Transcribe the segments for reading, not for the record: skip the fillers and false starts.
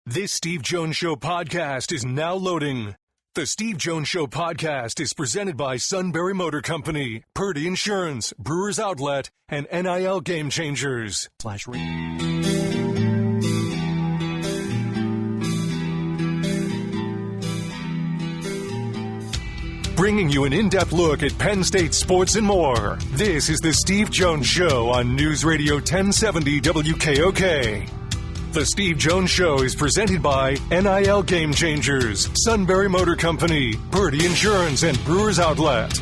This Steve Jones Show podcast is now loading. The Steve Jones Show podcast is presented by Sunbury Motor Company, Purdy Insurance, Brewers Outlet, and NIL Game Changers. Bringing you an in-depth look at Penn State sports and more. This is the Steve Jones Show on News Radio 1070 WKOK. The Steve Jones Show is presented by NIL Game Changers, Sunbury Motor Company, Purdy Insurance, and Brewers Outlet.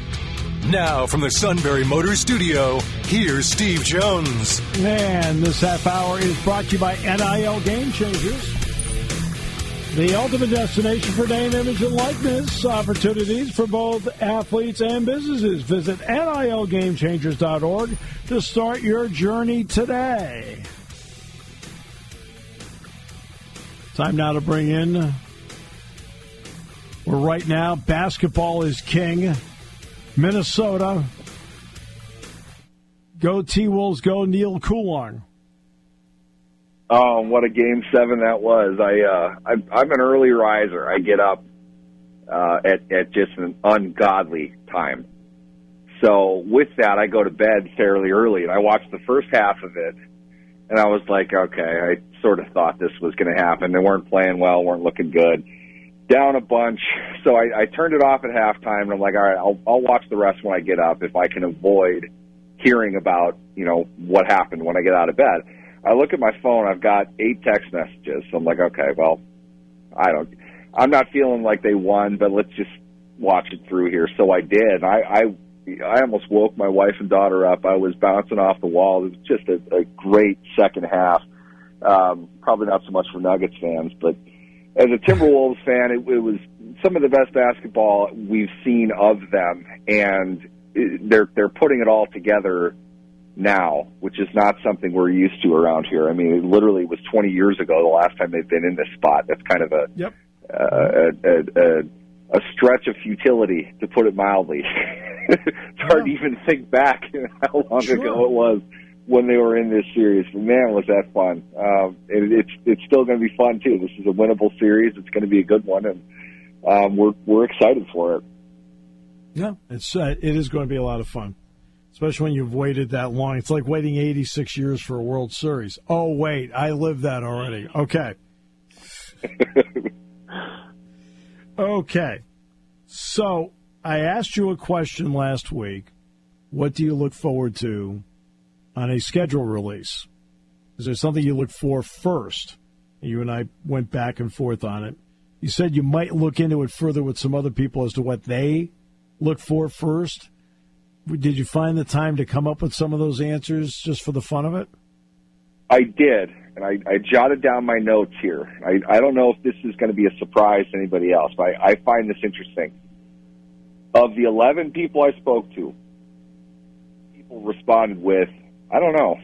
Now from the Sunbury Motor Studio, here's Steve Jones. And this half hour is brought to you by NIL Game Changers, the ultimate destination for name, image, and likeness opportunities for both athletes and businesses. Visit NILGameChangers.org to start your journey today. Time now to bring in, where right now basketball is king, Minnesota. Go T-Wolves, go Neal Coolong. Oh, what a Game 7 that was. I'm an early riser. I get up at just an ungodly time. So with that, I go to bed fairly early, and I watched the first half of it, and I was like, okay, I sort of thought this was going to happen. They weren't playing well, weren't looking good. Down a bunch. So I turned it off at halftime, and I'm like, all right, I'll watch the rest when I get up if I can avoid hearing about, what happened when I get out of bed. I look at my phone, I've got 8 text messages. So I'm like, okay, well, I'm not feeling like they won, but let's just watch it through here. So I did. I almost woke my wife and daughter up. I was bouncing off the wall. It was just a great second half. Probably not so much for Nuggets fans, but as a Timberwolves fan, it was some of the best basketball we've seen of them, and they're putting it all together now, which is not something we're used to around here. I mean, it literally was 20 years ago the last time they've been in this spot. That's kind of a stretch of futility, to put it mildly. It's hard to even think back how long ago it was when they were in this series. But man, was that fun. It's still going to be fun, too. This is a winnable series. It's going to be a good one, and we're excited for it. Yeah, it is going to be a lot of fun, especially when you've waited that long. It's like waiting 86 years for a World Series. Oh, wait, I lived that already. Okay. Okay. So I asked you a question last week. What do you look forward to on a schedule release? Is there something you look for first? You and I went back and forth on it. You said you might look into it further with some other people as to what they look for first. Did you find the time to come up with some of those answers just for the fun of it? I did, and I jotted down my notes here. I don't know if this is going to be a surprise to anybody else, but I find this interesting. Of the 11 people I spoke to, people responded with, I don't know,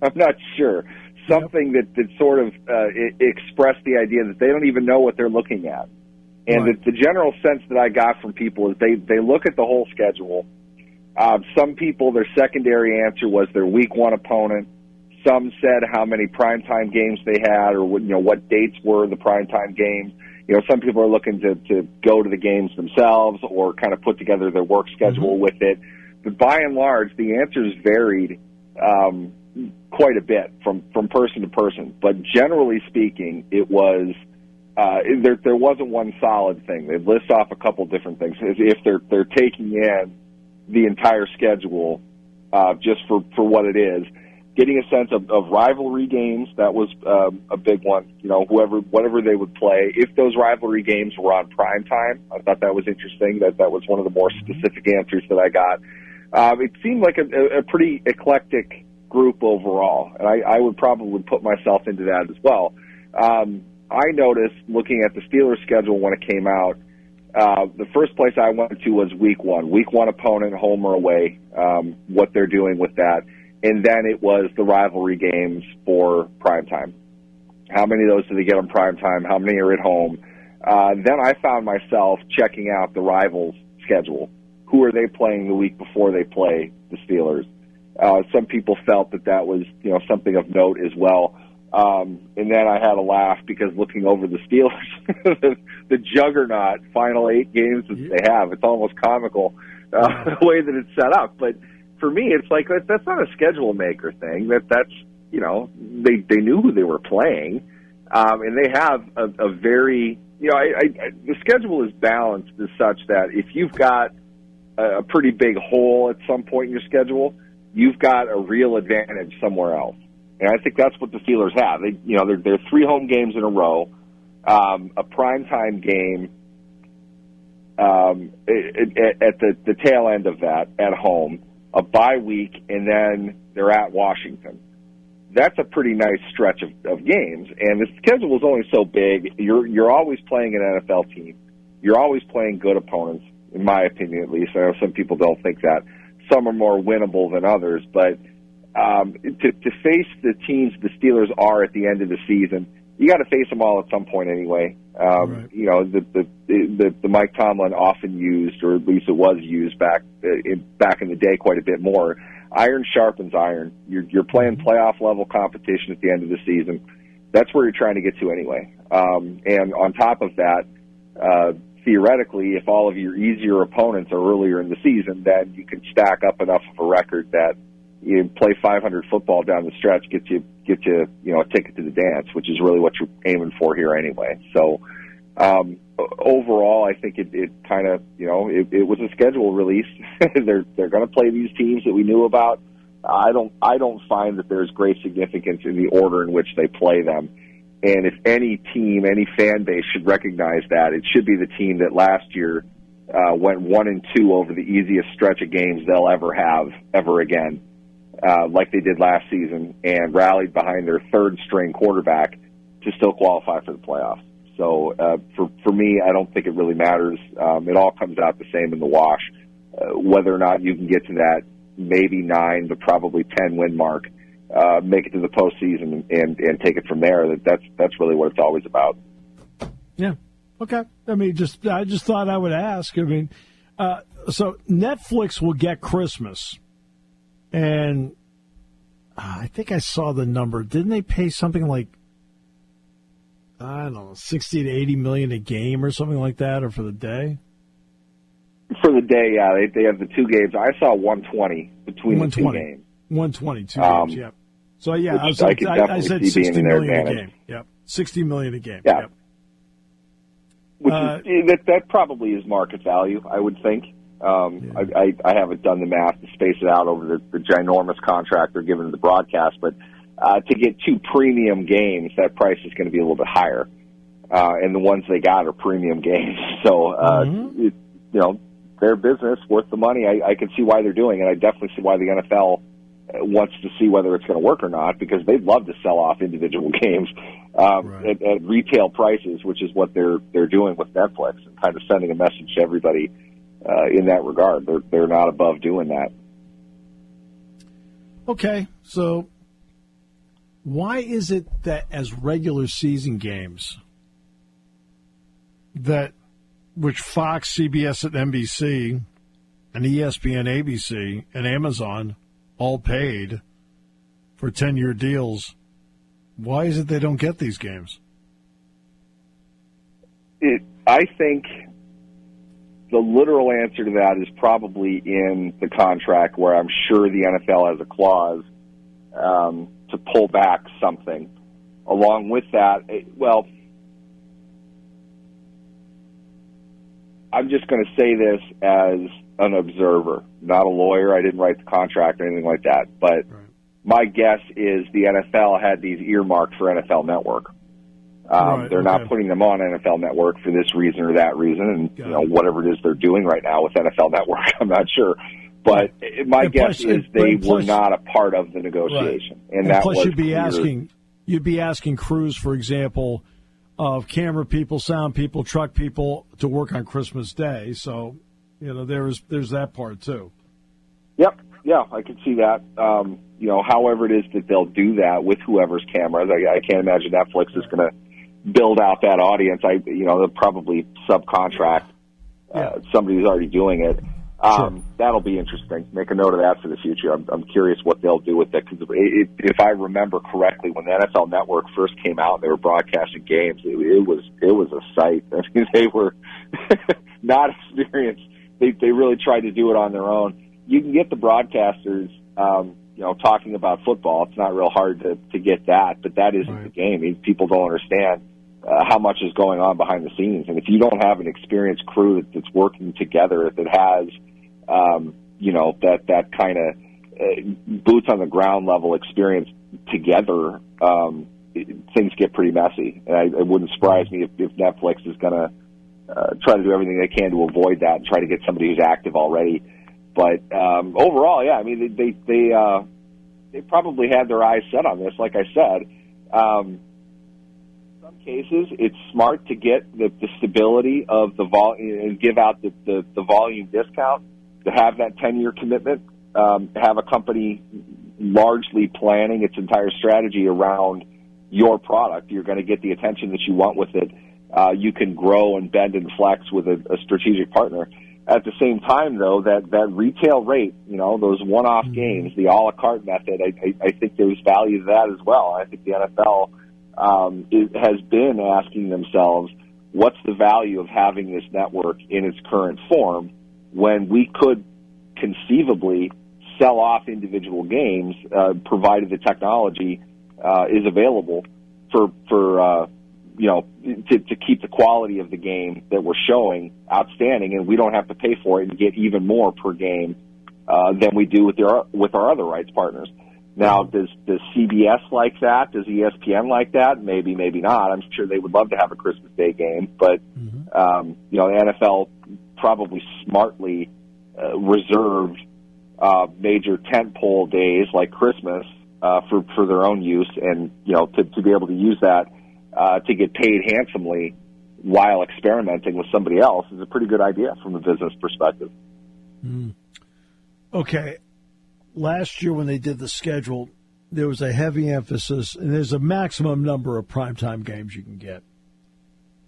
I'm not sure, something that sort of expressed the idea that they don't even know what they're looking at. And right. The general sense that I got from people is they look at the whole schedule. Some people, their secondary answer was their week 1 opponent. Some said how many primetime games they had, or what dates were the primetime games. Some people are looking to go to the games themselves or kind of put together their work schedule with it. But by and large, the answers varied quite a bit from person to person. But generally speaking, it was there wasn't one solid thing. They list off a couple different things as if they're taking in the entire schedule just for what it is. Getting a sense of rivalry games, that was a big one. Whatever they would play. If those rivalry games were on prime time, I thought that was interesting. That was one of the more specific answers that I got. It seemed like a pretty eclectic group overall, and I would probably put myself into that as well. I noticed, looking at the Steelers' schedule when it came out, the first place I went to was week 1. Week 1 opponent, home or away, what they're doing with that. And then it was the rivalry games for primetime. How many of those do they get on primetime? How many are at home? Then I found myself checking out the rivals' schedule. Who are they playing the week before they play the Steelers? Some people felt that was something of note as well. And then I had a laugh because looking over the Steelers, the juggernaut final 8 games that they have, it's almost comical the way that it's set up. But for me, it's like that's not a schedule maker thing. That's you know, they knew who they were playing, and they have a very, you know, the schedule is balanced as such that if you've got a pretty big hole at some point in your schedule, you've got a real advantage somewhere else. And I think that's what the Steelers have. They're 3 home games in a row, a primetime game at the tail end of that at home, a bye week, and then they're at Washington. That's a pretty nice stretch of games. And the schedule is only so big. You're always playing an NFL team. You're always playing good opponents, in my opinion at least. I know some people don't think that. Some are more winnable than others, but to face the teams the Steelers are at the end of the season, you got to face them all at some point anyway. Right. You know, the Mike Tomlin often used, or at least it was used back in the day quite a bit more. Iron sharpens iron. You're playing playoff level competition at the end of the season. That's where you're trying to get to anyway. And on top of that, theoretically, if all of your easier opponents are earlier in the season, then you can stack up enough of a record that you play 500 football down the stretch, get you a ticket to the dance, which is really what you're aiming for here anyway. So overall, I think it kind of, it was a schedule release. They're going to play these teams that we knew about. I don't find that there's great significance in the order in which they play them. And if any team, any fan base should recognize that, it should be the team that last year went 1-2 over the easiest stretch of games they'll ever have ever again, like they did last season, and rallied behind their third-string quarterback to still qualify for the playoffs. So for me, I don't think it really matters. It all comes out the same in the wash. Whether or not you can get to that maybe 9 but probably 10-win mark, make it to the postseason and take it from there. That's really what it's always about. Yeah. Okay. I mean, I just thought I would ask. I mean, so Netflix will get Christmas, and I think I saw the number. Didn't they pay something like, I don't know, 60 to 80 million a game or something like that, or for the day? For the day, yeah. They have the 2 games. I saw 120 between the 2 games. 120, 2 games, yeah. So, yeah, I said 60 million a game. Yep, 60 million a game. Yeah. Yep. Which that probably is market value, I would think. I haven't done the math to space it out over the ginormous contract they're giving to the broadcast, but to get 2 premium games, that price is going to be a little bit higher. And the ones they got are premium games. So, their business, worth the money. I can see why they're doing it. I definitely see why the NFL wants to see whether it's going to work or not, because they'd love to sell off individual games at retail prices, which is what they're doing with Netflix, and kind of sending a message to everybody in that regard. They're not above doing that. Okay, so why is it that as regular season games which Fox, CBS, and NBC, and ESPN, ABC, and Amazon all paid for 10-year deals, why is it they don't get these games? I think the literal answer to that is probably in the contract, where I'm sure the NFL has a clause to pull back something. Along with that, I'm just going to say this as an observer, not a lawyer. I didn't write the contract or anything like that. But my guess is the NFL had these earmarked for NFL Network. They're not putting them on NFL Network for this reason or that reason, and whatever it is they're doing right now with NFL Network, I'm not sure. But my guess is they were not a part of the negotiation, and that plus was you'd be asking crews, for example, of camera people, sound people, truck people to work on Christmas Day. So, there's that part too. Yep. Yeah, I can see that. However it is that they'll do that with whoever's cameras, I can't imagine Netflix is going to build out that audience. They'll probably subcontract somebody who's already doing it. That'll be interesting. Make a note of that for the future. I'm curious what they'll do with it, because if I remember correctly, when the NFL Network first came out and they were broadcasting games, it was a sight. I mean, they were not experienced. They really tried to do it on their own. You can get the broadcasters, talking about football. It's not real hard to get that, but that isn't the game. I mean, people don't understand how much is going on behind the scenes. And if you don't have an experienced crew that's working together, that has, that kind of boots on the ground level experience together, things get pretty messy. And it wouldn't surprise me if Netflix is going to try to do everything they can to avoid that and try to get somebody who's active already. But overall, yeah, I mean, they probably had their eyes set on this. Like I said, in some cases, it's smart to get the stability of the volume and give out the volume discount, to have that 10-year commitment, have a company largely planning its entire strategy around your product. You're going to get the attention that you want with it. You can grow and bend and flex with a strategic partner. At the same time, though, that retail rate, those one-off games, the a la carte method, I think there's value to that as well. I think the NFL has been asking themselves, what's the value of having this network in its current form, when we could conceivably sell off individual games, provided the technology is available to keep the quality of the game that we're showing outstanding, and we don't have to pay for it and get even more per game than we do with our other rights partners. Now, does CBS like that? Does ESPN like that? Maybe, maybe not. I'm sure they would love to have a Christmas Day game, but the NFL probably smartly reserved major tentpole days like Christmas for their own use, and to be able to use that to get paid handsomely while experimenting with somebody else is a pretty good idea from a business perspective. Okay. Last year when they did the schedule, there was a heavy emphasis, and there's a maximum number of primetime games you can get.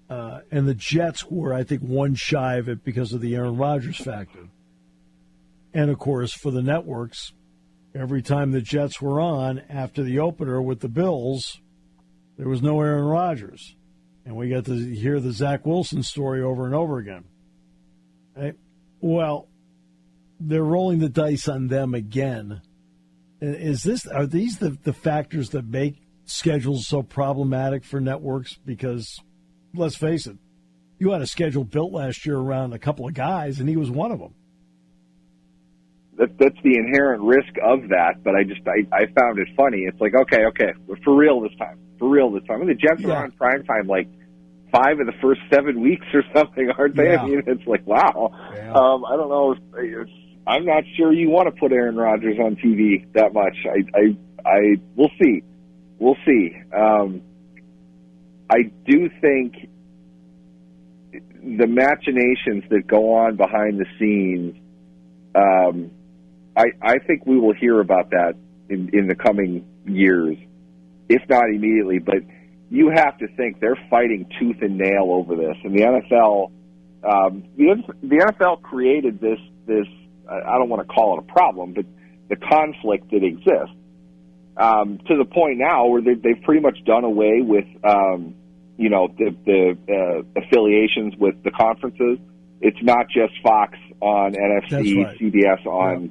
And the Jets were, I think, one shy of it because of the Aaron Rodgers factor. And, of course, for the networks, every time the Jets were on after the opener with the Bills, there was no Aaron Rodgers. And we got to hear the Zach Wilson story over and over again. Right? Well, they're rolling the dice on them again. Are these the factors that make schedules so problematic for networks? Because, let's face it, you had a schedule built last year around a couple of guys, and he was one of them. That's the inherent risk of that, but I found it funny. It's like, okay, we're for real this time. I mean, the Jets are on primetime like 5 of the first 7 weeks or something, aren't they? Yeah. I mean, it's like, wow. Yeah. I don't know. I'm not sure you want to put Aaron Rodgers on TV that much. We'll see. I do think the machinations that go on behind the scenes, I think we will hear about that in the coming years, if not immediately. But you have to think they're fighting tooth and nail over this. And the NFL created this. I don't want to call it a problem, but the conflict that exists to the point now where they've pretty much done away with the affiliations with the conferences. It's not just Fox on NFC, right. CBS on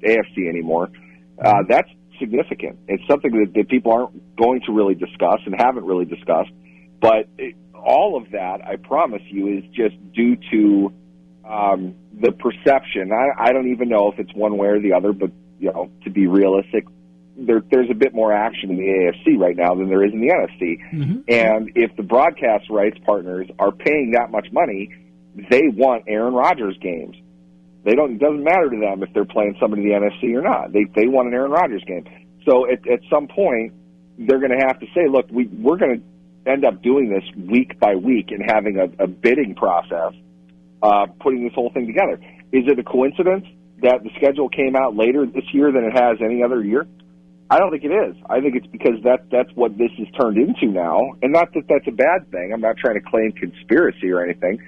AFC anymore. That's significant. It's something that people aren't going to really discuss and haven't really discussed. But all of that, I promise you, is just due to the perception. I don't even know if it's one way or the other, but to be realistic, there's a bit more action in the AFC right now than there is in the NFC. Mm-hmm. And if the broadcast rights partners are paying that much money, they want Aaron Rodgers games. It doesn't matter to them if they're playing somebody in the NFC or not. They want an Aaron Rodgers game. So at some point, they're going to have to say, look, we're going to end up doing this week by week and having a bidding process, putting this whole thing together. Is it a coincidence that the schedule came out later this year than it has any other year? I don't think it is. I think it's because that's what this has turned into now. And not that that's a bad thing. I'm not trying to claim conspiracy or anything.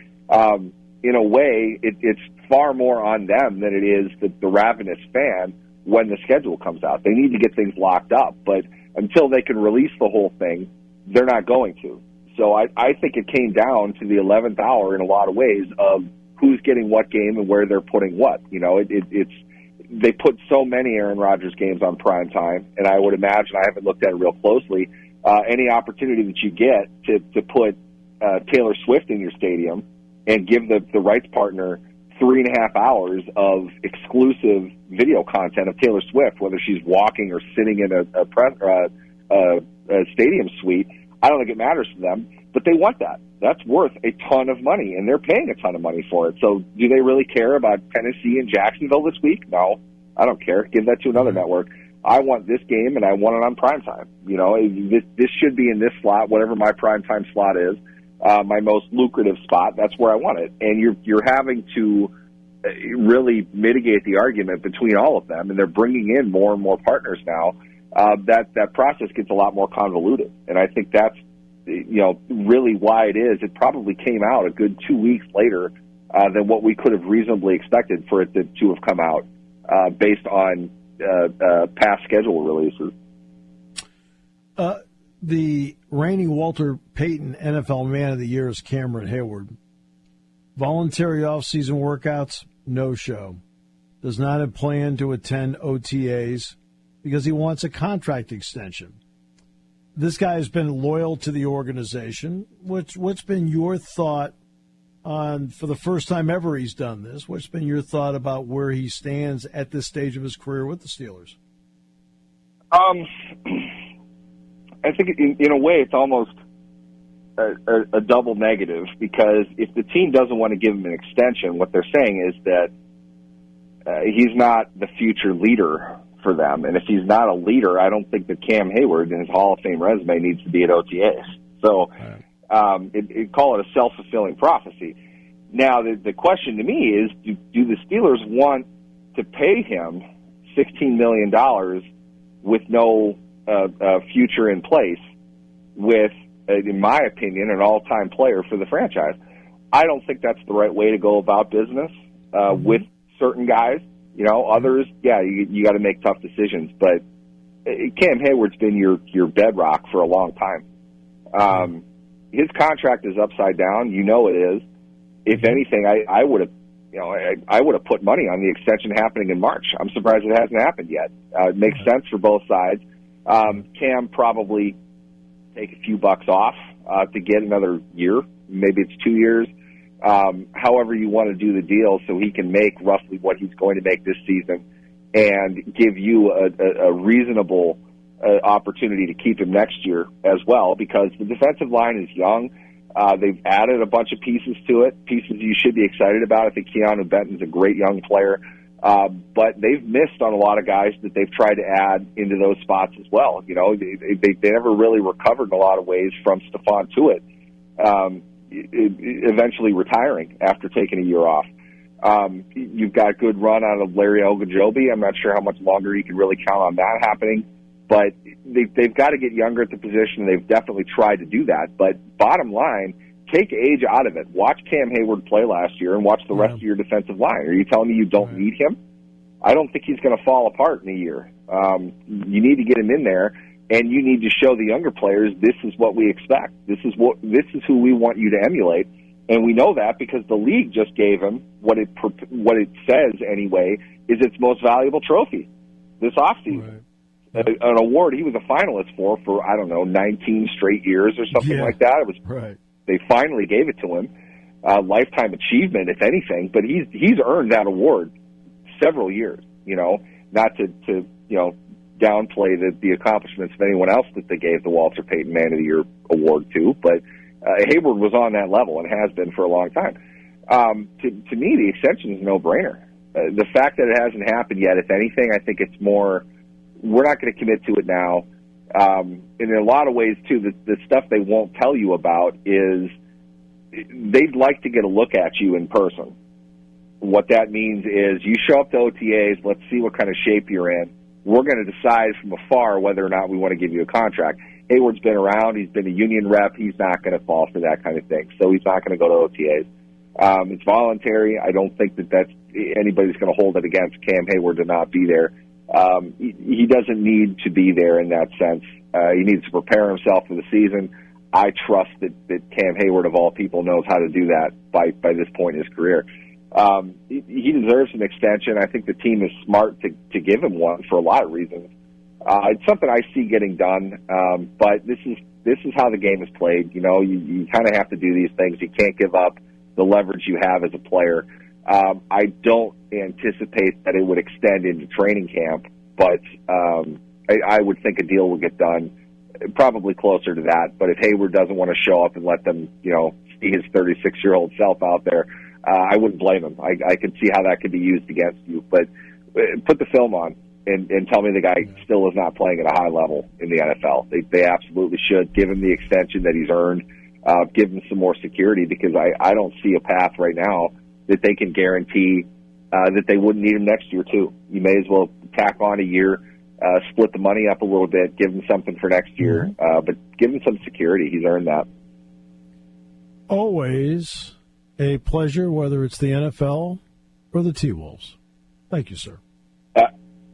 in a way, it's far more on them than it is the ravenous fan when the schedule comes out. They need to get things locked up, but until they can release the whole thing, they're not going to. So I think it came down to the 11th hour in a lot of ways of who's getting what game and where they're putting what. You know, it's they put so many Aaron Rodgers games on prime time, and I would imagine, I haven't looked at it real closely, any opportunity that you get to put Taylor Swift in your stadium and give the rights partner 3.5 hours of exclusive video content of Taylor Swift, whether she's walking or sitting in a stadium suite. I don't think it matters to them, but they want that. That's worth a ton of money, and they're paying a ton of money for it. So do they really care about Tennessee and Jacksonville this week? No, I don't care. Give that to another network. I want this game, and I want it on primetime. You know, this should be in this slot, whatever my primetime slot is, my most lucrative spot. That's where I want it. And you're having to really mitigate the argument between all of them, and they're bringing in more and more partners now. That process gets a lot more convoluted, and I think that's really why it is. It probably came out a good 2 weeks later than what we could have reasonably expected for it to have come out based on past schedule releases. The reigning Walter Payton NFL Man of the Year is Cam Heyward. Voluntary off-season workouts, no show. Does not have planned to attend OTAs because he wants a contract extension. This guy has been loyal to the organization. What's been your thought on, for the first time ever he's done this, what's been your thought about where he stands at this stage of his career with the Steelers? I think in a way it's almost a double negative, because if the team doesn't want to give him an extension, what they're saying is that he's not the future leader for them. And if he's not a leader, I don't think that Cam Heyward in his Hall of Fame resume needs to be at OTAs. So call it a self-fulfilling prophecy. Now, the question to me is, do the Steelers want to pay him $16 million with no future in place with, in my opinion, an all-time player for the franchise? I don't think that's the right way to go about business with certain guys. Others, you got to make tough decisions. But Cam Heyward's been your bedrock for a long time. His contract is upside down. It is. If anything, I would have put money on the extension happening in March. I'm surprised it hasn't happened yet. It makes sense for both sides. Cam probably take a few bucks off to get another year. Maybe it's 2 years. However you want to do the deal, so he can make roughly what he's going to make this season and give you a reasonable opportunity to keep him next year as well, because the defensive line is young. They've added a bunch of pieces to it, pieces you should be excited about. I think Keanu Benton's a great young player, but they've missed on a lot of guys that they've tried to add into those spots as well. They never really recovered in a lot of ways from Stephon Tuitt. Eventually retiring after taking a year off. You've got a good run out of Larry Ogunjobi. I'm not sure how much longer you can really count on that happening, but they've got to get younger at the position. They've definitely tried to do that. But bottom line, take age out of it. Watch Cam Heyward play last year and watch the rest of your defensive line. Are you telling me you don't need him? I don't think he's going to fall apart in a year. You need to get him in there. And you need to show the younger players, this is what we expect. This is who we want you to emulate. And we know that because the league just gave him what it says anyway is its most valuable trophy this offseason. Right. An award he was a finalist for 19 straight years or something like that. It was They finally gave it to him. Lifetime achievement, if anything. But he's earned that award several years. Not to downplay the accomplishments of anyone else that they gave the Walter Payton Man of the Year award to, but Heyward was on that level and has been for a long time. To me, the extension is a no-brainer. The fact that it hasn't happened yet, if anything, I think it's more, we're not going to commit to it now. And in a lot of ways, too, the stuff they won't tell you about is they'd like to get a look at you in person. What that means is you show up to OTAs, let's see what kind of shape you're in. We're going to decide from afar whether or not we want to give you a contract. Heyward's been around. He's been a union rep. He's not going to fall for that kind of thing. So he's not going to go to OTAs. It's voluntary. I don't think that anybody's going to hold it against Cam Heyward to not be there. He doesn't need to be there in that sense. He needs to prepare himself for the season. I trust that Cam Heyward, of all people, knows how to do that by this point in his career. He deserves an extension. I think the team is smart to give him one for a lot of reasons. It's something I see getting done, but this is how the game is played. You know, you kind of have to do these things. You can't give up the leverage you have as a player. I don't anticipate that it would extend into training camp, but I would think a deal will get done probably closer to that. But if Heyward doesn't want to show up and let them, see his 36-year-old self out there, I wouldn't blame him. I can see how that could be used against you. But put the film on and tell me the guy still is not playing at a high level in the NFL. They absolutely should give him the extension that he's earned. Give him some more security, because I don't see a path right now that they can guarantee that they wouldn't need him next year too. You may as well tack on a year, split the money up a little bit, give him something for next year, but give him some security. He's earned that. Always a pleasure, whether it's the NFL or the T-Wolves. Thank you, sir.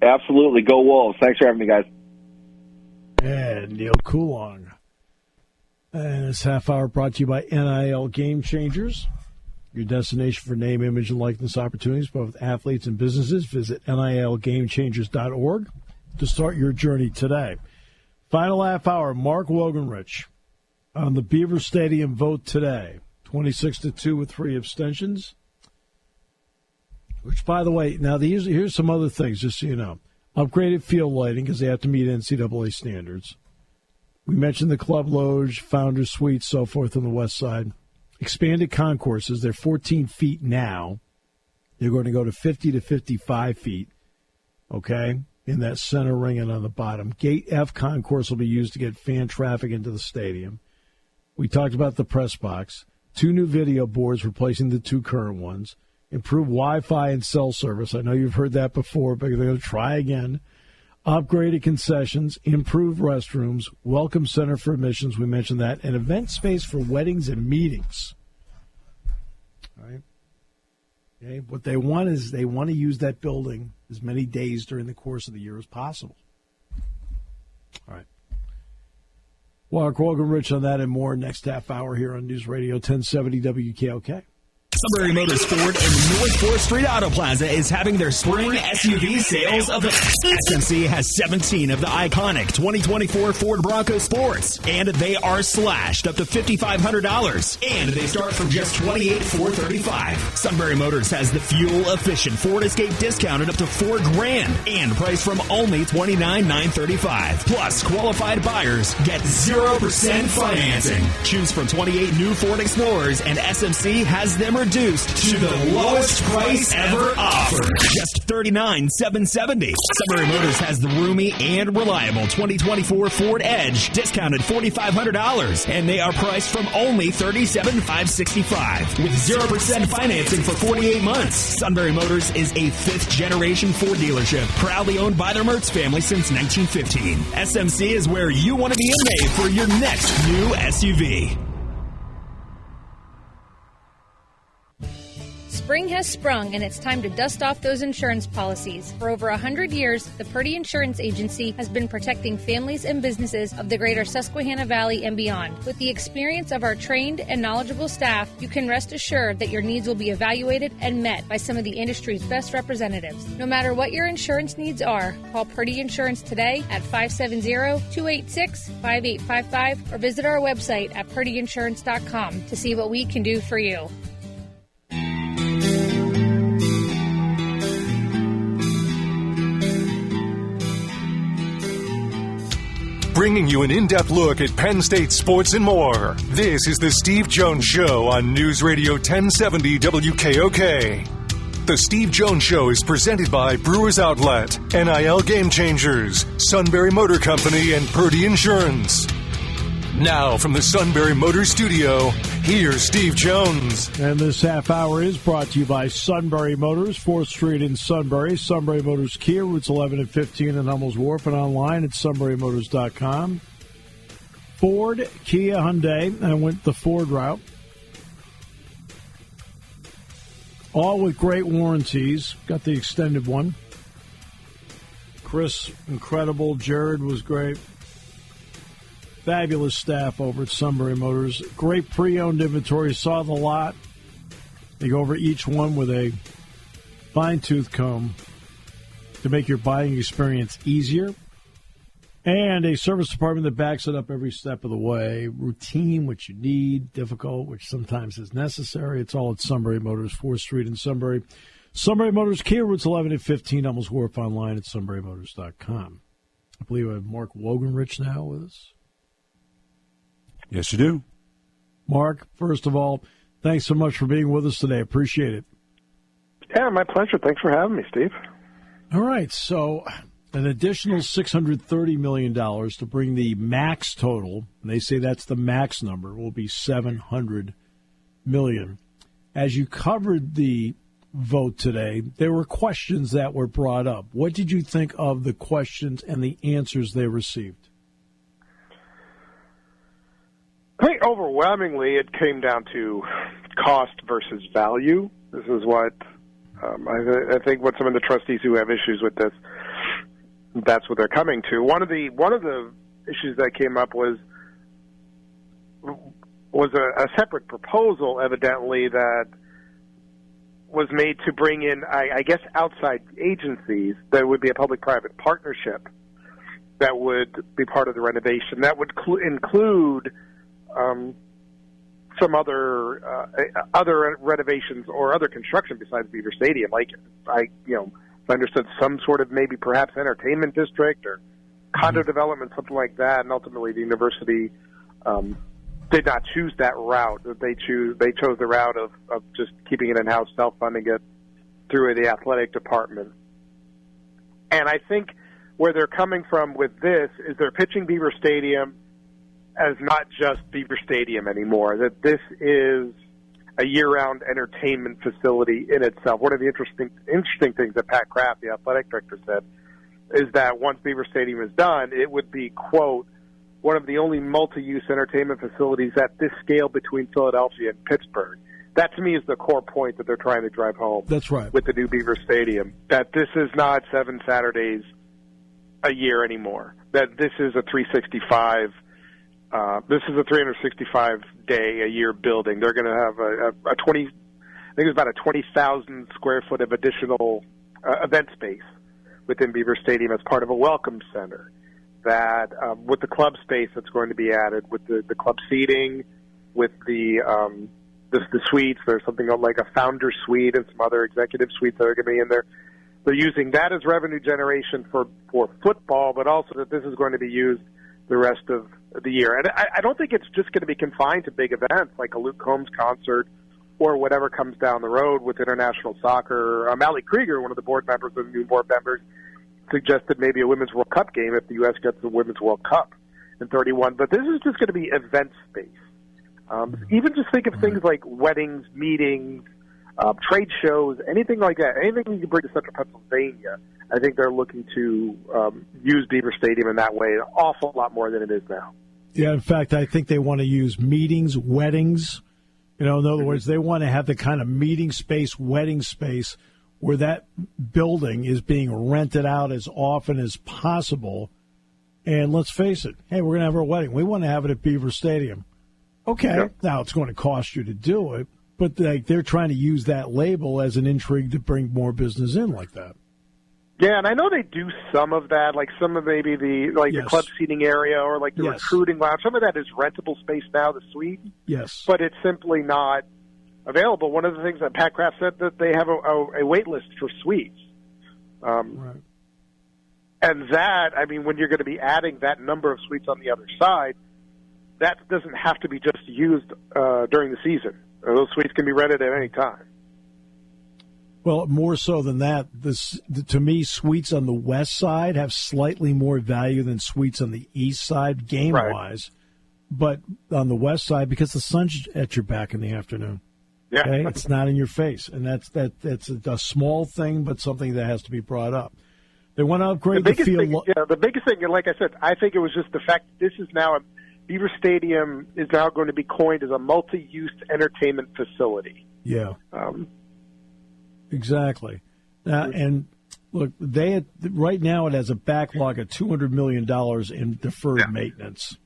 Absolutely. Go Wolves. Thanks for having me, guys. And Neal Coolong. And this half hour brought to you by NIL Game Changers, your destination for name, image, and likeness opportunities, both athletes and businesses. Visit nilgamechangers.org to start your journey today. Final half hour, Mark Wogenrich on the Beaver Stadium vote today. 26-2 with 3 abstentions. Which, by the way, now here's some other things, just so you know. Upgraded field lighting, because they have to meet NCAA standards. We mentioned the Club Loge, Founders Suite, so forth on the west side. Expanded concourses. They're 14 feet now. They're going to go to 50 to 55 feet, okay, in that center ring and on the bottom. Gate F concourse will be used to get fan traffic into the stadium. We talked about the press box. 2 new video boards replacing the 2 current ones. Improved Wi-Fi and cell service. I know you've heard that before, but they're going to try again. Upgraded concessions, improved restrooms, welcome center for admissions, we mentioned that, and event space for weddings and meetings. All right. Okay. What they want is they want to use that building as many days during the course of the year as possible. All right. Mark Wogenrich on that and more next half hour here on News Radio 1070 WKOK. Sunbury Motors Ford and North 4th Street Auto Plaza is having their spring SUV sales event. SMC has 17 of the iconic 2024 Ford Bronco Sports, and they are slashed up to $5,500, and they start from just $28,435. Sunbury Motors has the fuel-efficient Ford Escape discounted up to $4,000 and priced from only $29,935. Plus, qualified buyers get 0% financing. Choose from 28 new Ford Explorers, and SMC has them reduced to the lowest price ever offered, just $39,770. Sunbury Motors has the roomy and reliable 2024 Ford Edge, discounted $4,500, and they are priced from only $37,565 with 0% financing for 48 months. Sunbury Motors is a 5th-generation Ford dealership, proudly owned by the Mertz family since 1915. SMC is where you want to be in May for your next new SUV. Spring has sprung, and it's time to dust off those insurance policies. For over 100 years, the Purdy Insurance Agency has been protecting families and businesses of the greater Susquehanna Valley and beyond. With the experience of our trained and knowledgeable staff, you can rest assured that your needs will be evaluated and met by some of the industry's best representatives. No matter what your insurance needs are, call Purdy Insurance today at 570-286-5855 or visit our website at purdyinsurance.com to see what we can do for you. Bringing you an in-depth look at Penn State sports and more. This is the Steve Jones Show on News Radio 1070 WKOK. The Steve Jones Show is presented by Brewers Outlet, NIL Game Changers, Sunbury Motor Company, and Purdy Insurance. Now from the Sunbury Motor Studio, here's Steve Jones. And this half hour is brought to you by Sunbury Motors, 4th Street in Sunbury. Sunbury Motors Kia, routes 11 and 15 in Hummel's Wharf, and online at sunburymotors.com. Ford, Kia, Hyundai. I went the Ford route. All with great warranties. Got the extended one. Chris, incredible. Jared was great. Fabulous staff over at Sunbury Motors. Great pre-owned inventory. Saw the lot. They go over each one with a fine-tooth comb to make your buying experience easier. And a service department that backs it up every step of the way. Routine, which you need. Difficult, which sometimes is necessary. It's all at Sunbury Motors, 4th Street in Sunbury. Sunbury Motors, Kia routes 11 and 15, Hummels Wharf, online at sunburymotors.com. I believe I have Mark Wogenrich now with us. Yes, you do. Mark, first of all, thanks so much for being with us today. Appreciate it. Yeah, my pleasure. Thanks for having me, Steve. All right, so an additional $630 million to bring the max total, and they say that's the max number, will be $700 million. As you covered the vote today, there were questions that were brought up. What did you think of the questions and the answers they received? I think overwhelmingly it came down to cost versus value. This is what I think what some of the trustees who have issues with this, that's what they're coming to. One of the issues that came up was a separate proposal, evidently, that was made to bring in, I guess, outside agencies. That would be a public-private partnership that would be part of the renovation. That would include some other renovations or other construction besides Beaver Stadium. Like I understood some sort of maybe perhaps entertainment district or condo development, something like that. And ultimately, the university did not choose that route. They chose the route of just keeping it in-house, self-funding it through the athletic department. And I think where they're coming from with this is they're pitching Beaver Stadium as not just Beaver Stadium anymore, that this is a year-round entertainment facility in itself. One of the interesting things that Pat Kraft, the athletic director, said is that once Beaver Stadium is done, it would be, quote, one of the only multi-use entertainment facilities at this scale between Philadelphia and Pittsburgh. That, to me, is the core point that they're trying to drive home. That's right. With the new Beaver Stadium, that this is not 7 Saturdays a year anymore, that this is a 365 this is a 365-day a year building. They're going to have a 20, I think it's about a 20,000 square foot of additional event space within Beaver Stadium as part of a welcome center. That with the club space that's going to be added, with the club seating, with the suites, there's something like a founder suite and some other executive suites that are going to be in there. They're using that as revenue generation for football, but also that this is going to be used the rest of the year. And I don't think it's just going to be confined to big events like a Luke Combs concert or whatever comes down the road with international soccer. Allie Krieger, one of the board members, the new board members, suggested maybe a Women's World Cup game if the U.S. gets the Women's World Cup in 31. But this is just going to be event space. Even just think of things like weddings, meetings, trade shows, anything like that. Anything you can bring to Central Pennsylvania, I think they're looking to use Beaver Stadium in that way an awful lot more than it is now. Yeah, in fact, I think they want to use meetings, weddings. In other words, they want to have the kind of meeting space, wedding space, where that building is being rented out as often as possible. And let's face it, hey, we're going to have our wedding. We want to have it at Beaver Stadium. Okay, yep. Now it's going to cost you to do it, but they're trying to use that label as an intrigue to bring more business in like that. Yeah, and I know they do some of that, like some of maybe the club seating area or like the recruiting lounge. Some of that is rentable space now, the suite. Yes. But it's simply not available. One of the things that Pat Kraft said that they have a wait list for suites. Right. And that, I mean, when you're going to be adding that number of suites on the other side, that doesn't have to be just used during the season. Those suites can be rented at any time. Well, more so than that, to me, suites on the west side have slightly more value than suites on the east side, game-wise. Right. But on the west side, because the sun's at your back in the afternoon, okay? It's not in your face. And that's a small thing, but something that has to be brought up. They want to upgrade the field. The biggest thing, like I said, I think it was just the fact that this is now Beaver Stadium is now going to be coined as a multi-use entertainment facility. Yeah. Exactly. And look, right now it has a backlog of $200 million in deferred maintenance,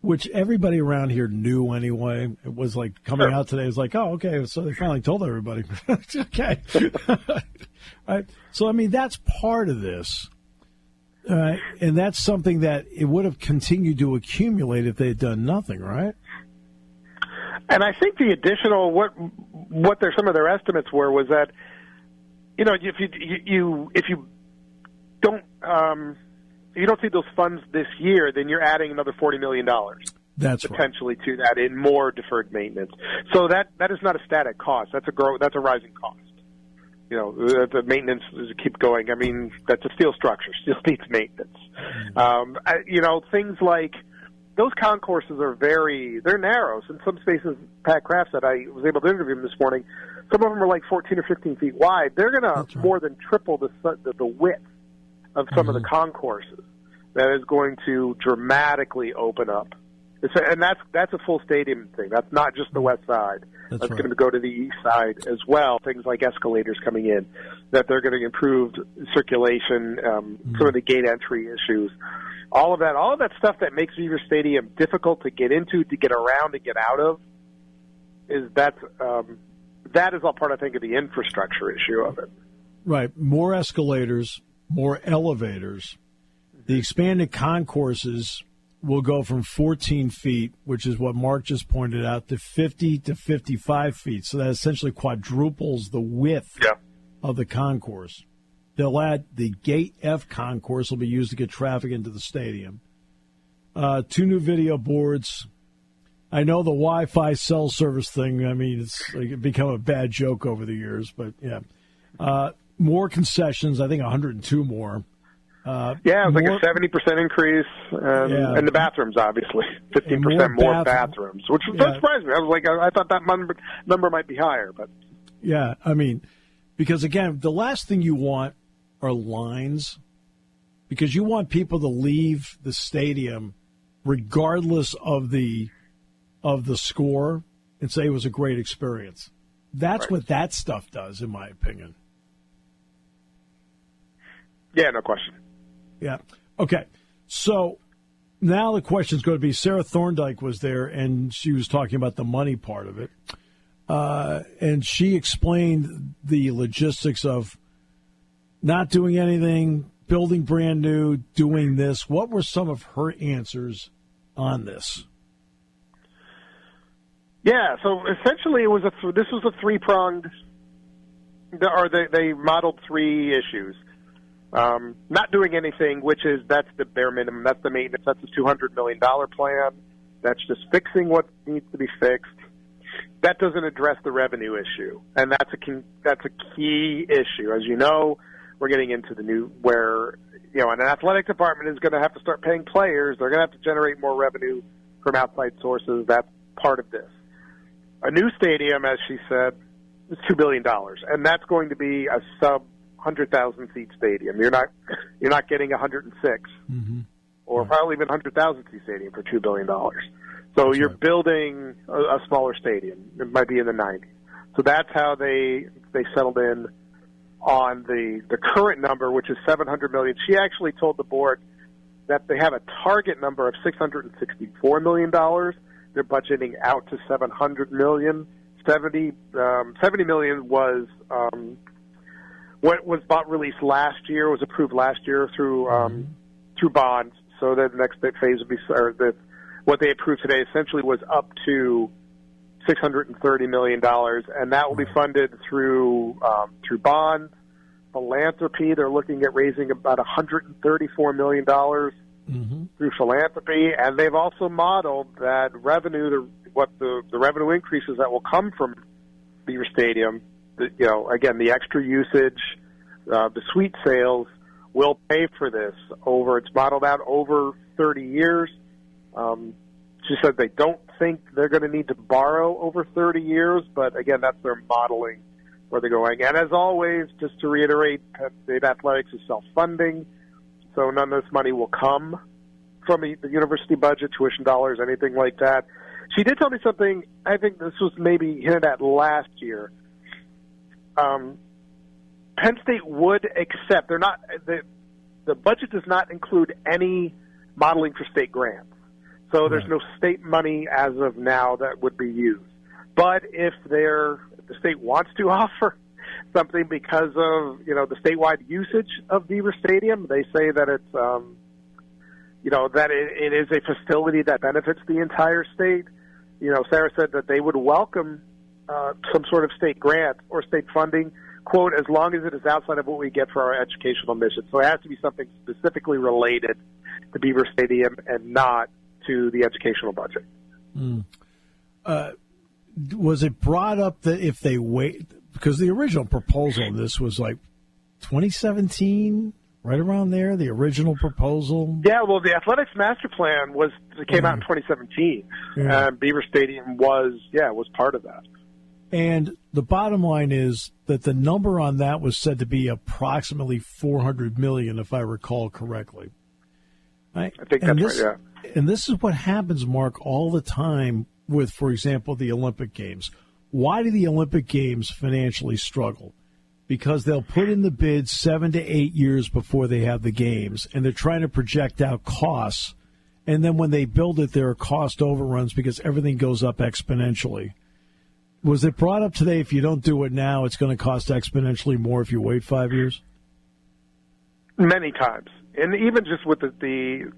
which everybody around here knew anyway. It was like coming out today. It was like, oh, okay, so they finally told everybody. Okay. Right. So, I mean, that's part of this. And that's something that it would have continued to accumulate if they had done nothing, right? And I think the additional some of their estimates were was that, you know, if you don't see those funds this year, then you're adding another $40 million. That's potentially to that in more deferred maintenance. So that is not a static cost. That's a rising cost. You know, the maintenance keep going. I mean, that's a steel structure. Steel needs maintenance. You know, things like those concourses they're narrow. In some spaces, Pat Kraft said, I was able to interview him this morning, some of them are like 14 or 15 feet wide. They're going to more than triple the width of some of the concourses. That is going to dramatically open up. And that's a full stadium thing. That's not just the west side. That's going to go to the east side as well. Things like escalators coming in, that they're going to improve circulation, some of the gate entry issues. All of that stuff that makes Beaver Stadium difficult to get into, to get around, to get out of, that is all part, I think, of the infrastructure issue of it. Right. More escalators, more elevators. The expanded concourses will go from 14 feet, which is what Mark just pointed out, to 50 to 55 feet. So that essentially quadruples the width of the concourse. They'll add the Gate F concourse will be used to get traffic into the stadium. 2 new video boards. I know the Wi-Fi cell service thing, I mean, it's become a bad joke over the years, but yeah. More concessions, I think 102 more. It was like a 70% increase, and the bathrooms, obviously, 15% more bathrooms, which that surprised me. I was like, I thought that number might be higher, but yeah, I mean, because again, the last thing you want are lines, because you want people to leave the stadium regardless of the score and say it was a great experience. That's what that stuff does, in my opinion. Yeah, no question. Yeah. Okay. So now the question is going to be, Sarah Thorndike was there, and she was talking about the money part of it. And she explained the logistics of not doing anything, building brand new, doing this. What were some of her answers on this? Yeah, so essentially this was a three-pronged, or they modeled 3 issues. Not doing anything, that's the bare minimum. That's the maintenance. That's the $200 million plan. That's just fixing what needs to be fixed. That doesn't address the revenue issue, and that's a key issue. As you know, we're getting into the new where an athletic department is going to have to start paying players. They're going to have to generate more revenue from outside sources. That's part of this. A new stadium, as she said, is $2 billion, and that's going to be a sub 100,000 seat stadium. You're not getting 106 or probably even 100,000 seat stadium for $2 billion. So you're building a smaller stadium. It might be in the 90s. So that's how they settled in on the current number, which is $700 million. She actually told the board that they have a target number of $664 million. They're budgeting out to $700 million. $70 million was what was released last year, was approved last year through bonds. So the next phase would be, what they approved today essentially was up to $630 million, and that will be funded through bonds, philanthropy. They're looking at raising about $134 million through philanthropy, and they've also modeled that revenue, the revenue increases that will come from Beaver Stadium. Again, the extra usage, the suite sales will pay for this it's modeled out over 30 years. She said they don't think they're going to need to borrow over 30 years, but again, that's their modeling where they're going. And as always, just to reiterate, State Athletics is self-funding, so none of this money will come from the university budget, tuition dollars, anything like that. She did tell me something, I think this was maybe hinted at last year. Penn State would accept. They're not the budget does not include any modeling for state grants. So there's no state money as of now that would be used. But if the state wants to offer something because of, the statewide usage of Beaver Stadium, they say that it's, that it is a facility that benefits the entire state. Sarah said that they would welcome some sort of state grant or state funding, quote, as long as it is outside of what we get for our educational mission. So it has to be something specifically related to Beaver Stadium and not to the educational budget. Was it brought up that if they wait, because the original proposal of this was like 2017, right around there, the original proposal? Yeah, well, the athletics master plan came out in 2017, and Beaver Stadium was part of that. And the bottom line is that the number on that was said to be approximately $400 million, if I recall correctly. Right? I think that's right, yeah. And this is what happens, Mark, all the time with, for example, the Olympic Games. Why do the Olympic Games financially struggle? Because they'll put in the bid 7 to 8 years before they have the games, and they're trying to project out costs. And then when they build it, there are cost overruns because everything goes up exponentially. Was it brought up today, if you don't do it now, it's going to cost exponentially more if you wait 5 years? Many times. And even just with the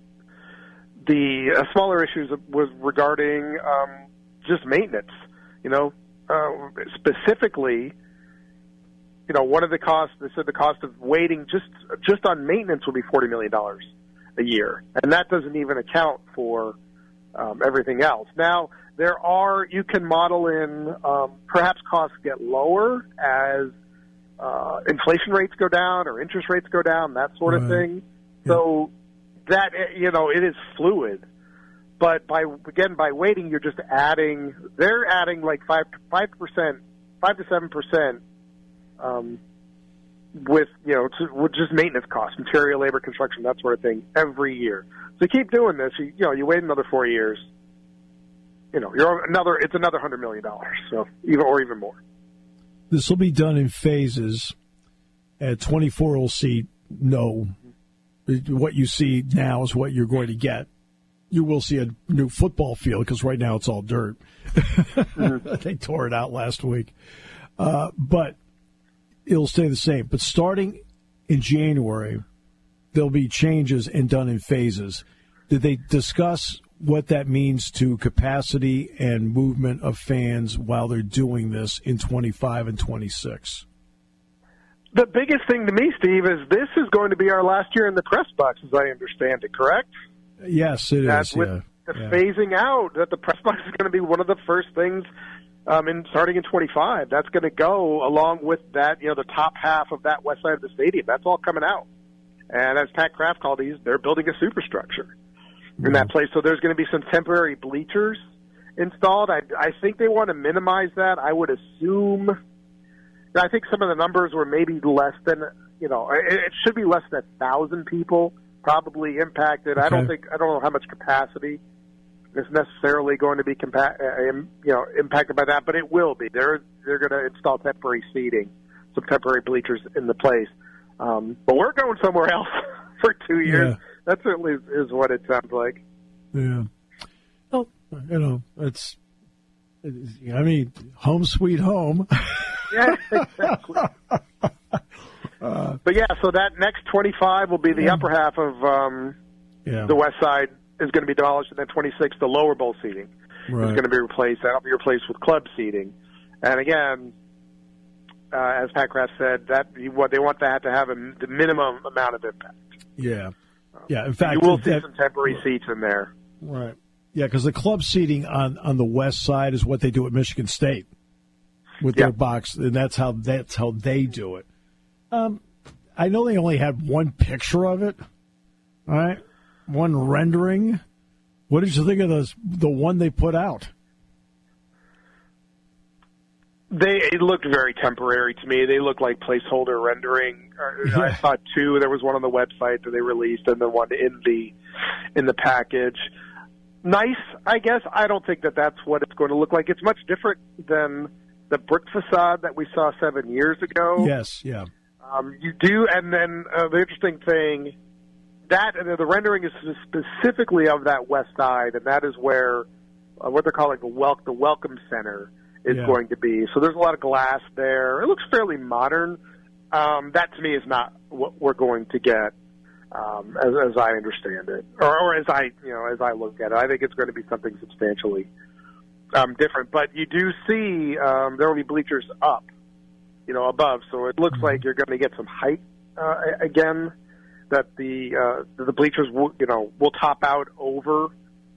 smaller issues was regarding just maintenance. Specifically, one of the costs, they said the cost of waiting just on maintenance will be $40 million a year. And that doesn't even account for everything else. Now, you can model in perhaps costs get lower as inflation rates go down or interest rates go down, that sort of thing. Yeah. So that, it is fluid. But by waiting, you're just adding, they're adding like 5 to 7%, with just maintenance costs, material, labor, construction, that sort of thing every year. So you keep doing this, you wait another 4 years, it's another $100 million. So even more. This will be done in phases. At 24, we'll see what you see now is what you're going to get. You will see a new football field because right now it's all dirt. They tore it out last week. But it'll stay the same. But starting in January, there'll be changes and done in phases. Did they discuss what that means to capacity and movement of fans while they're doing this in 25 and 26? The biggest thing to me, Steve, is this is going to be our last year in the press box, as I understand it, correct? Yes, it is. With the phasing out, that the press box is going to be one of the first things starting in 25. That's going to go along with that, the top half of that west side of the stadium. That's all coming out. And as Pat Kraft called these, they're building a superstructure in that place. So there's going to be some temporary bleachers installed. I think they want to minimize that. I would assume, I think some of the numbers were maybe less than, it should be less than 1,000 people probably impacted. Okay. I don't know how much capacity is necessarily going to be impacted by that, but it will be. They're going to install temporary seating, some temporary bleachers in the place. But we're going somewhere else for 2 years. Yeah. That certainly is what it sounds like. Yeah. Well, it's home sweet home. Yeah, exactly. But yeah, so that next 25 will be the upper half of the west side is going to be demolished, and then 26, the lower bowl seating is going to be replaced. That'll be replaced with club seating. And again, as Pat Kraft said, they want that to have the minimum amount of impact. Yeah. Yeah, in fact, you will see some temporary seats in there. Right. Yeah, because the club seating on the west side is what they do at Michigan State with their box, and that's how they do it. I know they only had one picture of it, all right? One rendering. What did you think of the one they put out? It looked very temporary to me. They looked like placeholder rendering. Yeah. I saw two. There was one on the website that they released, and then one in the package. Nice, I guess. I don't think that's what it's going to look like. It's much different than the brick facade that we saw 7 years ago. Yes, yeah. You do, and then the interesting thing, that the rendering is specifically of that west side, and that is where what they're calling the Welcome Center is going to be. So there's a lot of glass there. It looks fairly modern. That to me is not what we're going to get, as I understand it, or as I look at it. I think it's going to be something substantially different. But you do see there will be bleachers up, above. So it looks like you're going to get some height again. That the bleachers will top out over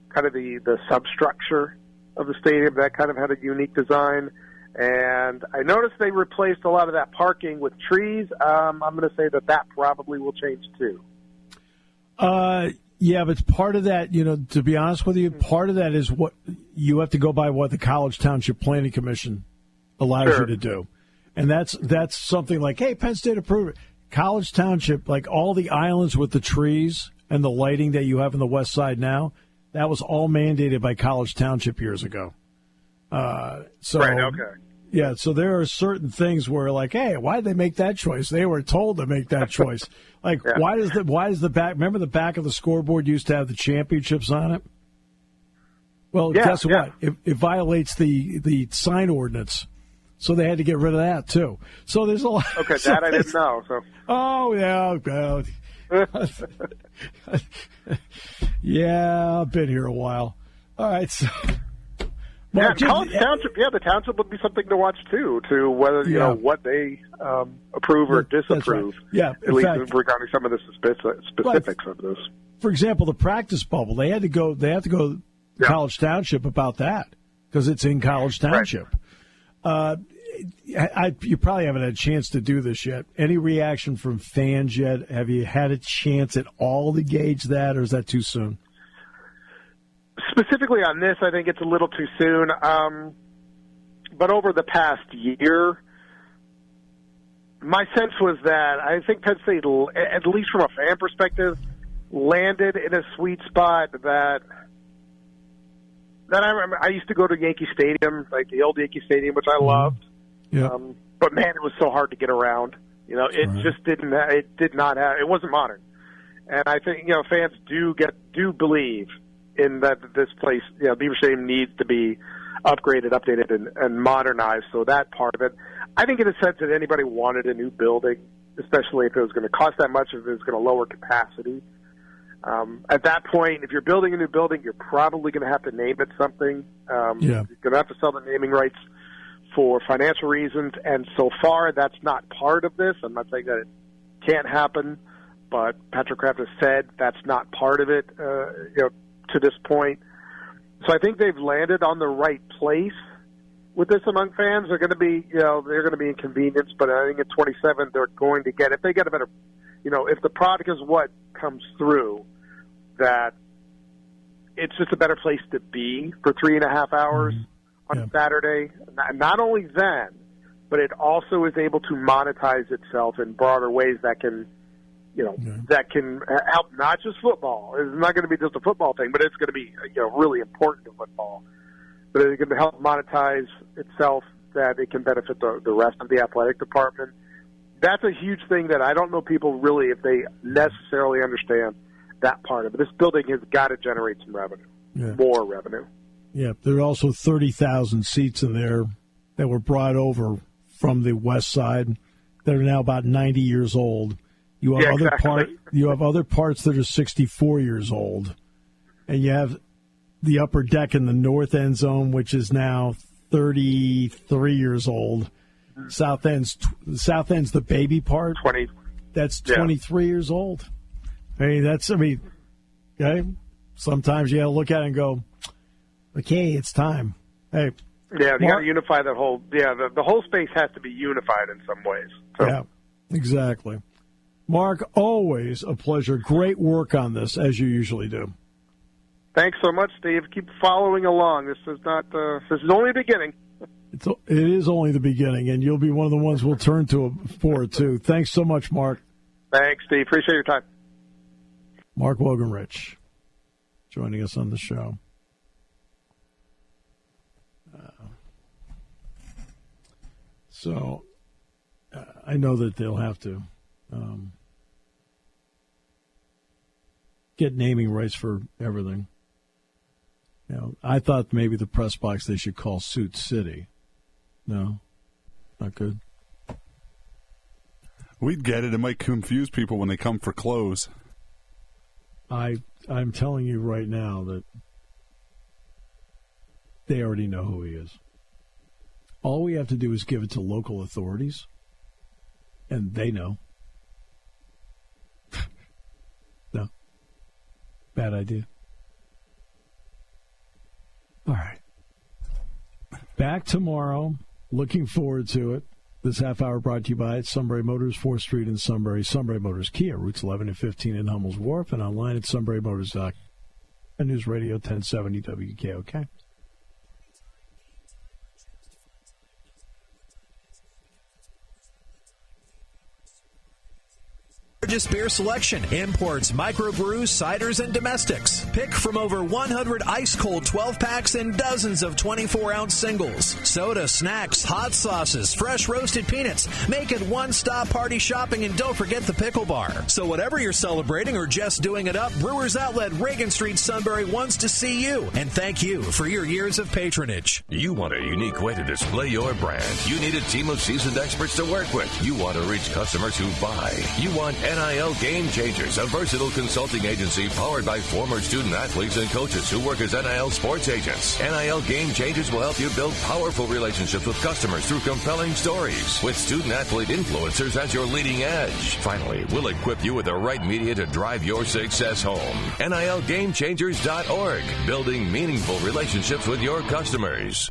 kind of the substructure of the stadium. That kind of had a unique design. And I noticed they replaced a lot of that parking with trees. I'm going to say that probably will change too. Yeah, but part of that, to be honest with you, part of that is what you have to go by what the College Township Planning Commission allows you to do. And that's something like, hey, Penn State approved it. College Township, like all the islands with the trees and the lighting that you have on the west side now, that was all mandated by College Township years ago. Right, okay. Yeah, so there are certain things where, like, hey, why did they make that choice? They were told to make that choice. Like, why does the back? Remember the back of the scoreboard used to have the championships on it? Well, guess what? It violates the sign ordinance, so they had to get rid of that too. So there's a lot. Okay, that I didn't know. So. Oh yeah, God. Yeah, I've been here a while. All right, so. College Township, the township would be something to watch too, to whether what they approve or disapprove. Right. Yeah, at least regarding some of the specifics of this. For example, the practice bubble, they have to go to College Township about that because it's in College Township. Right. You probably haven't had a chance to do this yet. Any reaction from fans yet? Have you had a chance at all to gauge that, or is that too soon? Specifically on this, I think it's a little too soon. But over the past year, my sense was that I think Penn State, at least from a fan perspective, landed in a sweet spot that I remember. I used to go to Yankee Stadium, like the old Yankee Stadium, which I loved. Yeah. But man, it was so hard to get around. Just didn't. It did not have. It wasn't modern, and I think fans do believe in that this place, Beaver Stadium needs to be upgraded, updated, and modernized. So that part of it, I think in a sense that anybody wanted a new building, especially if it was going to cost that much, if it was going to lower capacity. At that point, if you're building a new building, you're probably going to have to name it something. You're going to have to sell the naming rights for financial reasons, and so far that's not part of this. I'm not saying that it can't happen, but Patrick Kraft has said that's not part of it, to this point. So I think they've landed on the right place with this among fans. They're going to be, they're going to be inconvenienced, but I think at 27 they're going to get, if they get a better, if the product is what comes through, that it's just a better place to be for 3.5 hours on Saturday. Not only then, but it also is able to monetize itself in broader ways that can, that can help not just football. It's not going to be just a football thing, but it's going to be really important to football. But it's going to help monetize itself that it can benefit the rest of the athletic department. That's a huge thing that I don't know people really, if they necessarily understand that part of it. This building has got to generate some revenue, more revenue. Yeah, there are also 30,000 seats in there that were brought over from the west side that are now about 90 years old. You have you have other parts that are 64 years old, and you have the upper deck in the north end zone, which is now 33 years old. South end's the baby part. 20. That's 23 years old. Okay. Sometimes you got to look at it and go, okay, it's time. Hey. Yeah, you got to unify the whole. Yeah, the whole space has to be unified in some ways. So. Yeah, exactly. Mark, always a pleasure. Great work on this, as you usually do. Thanks so much, Steve. Keep following along. This is only the beginning. It is only the beginning, and you'll be one of the ones we'll turn to for, too. Thanks so much, Mark. Thanks, Steve. Appreciate your time. Mark Wogenrich joining us on the show. I know that they'll have to get naming rights for everything. I thought maybe the press box they should call Suit City. No, not good. We'd get it. It might confuse people when they come for clothes. I'm telling you right now that they already know who he is. All we have to do is give it to local authorities, and they know. No. Bad idea. All right. Back tomorrow. Looking forward to it. This half hour brought to you by Sunbury Motors, 4th Street in Sunbury. Sunbury Motors Kia, routes 11 and 15 in Hummel's Wharf, and online at sunburymotors.com. News Radio 1070 WKOK. Largest beer selection, imports, microbrews, ciders, and domestics. Pick from over 100 ice-cold 12-packs and dozens of 24-ounce singles. Soda, snacks, hot sauces, fresh roasted peanuts. Make it one-stop party shopping, and don't forget the pickle bar. So whatever you're celebrating or just doing it up, Brewers Outlet, Reagan Street, Sunbury wants to see you. And thank you for your years of patronage. You want a unique way to display your brand. You need a team of seasoned experts to work with. You want to reach customers who buy. You want NIL Game Changers, a versatile consulting agency powered by former student athletes and coaches who work as NIL sports agents. NIL Game Changers will help you build powerful relationships with customers through compelling stories, with student athlete influencers as your leading edge. Finally, we'll equip you with the right media to drive your success home. NILGameChangers.org, building meaningful relationships with your customers.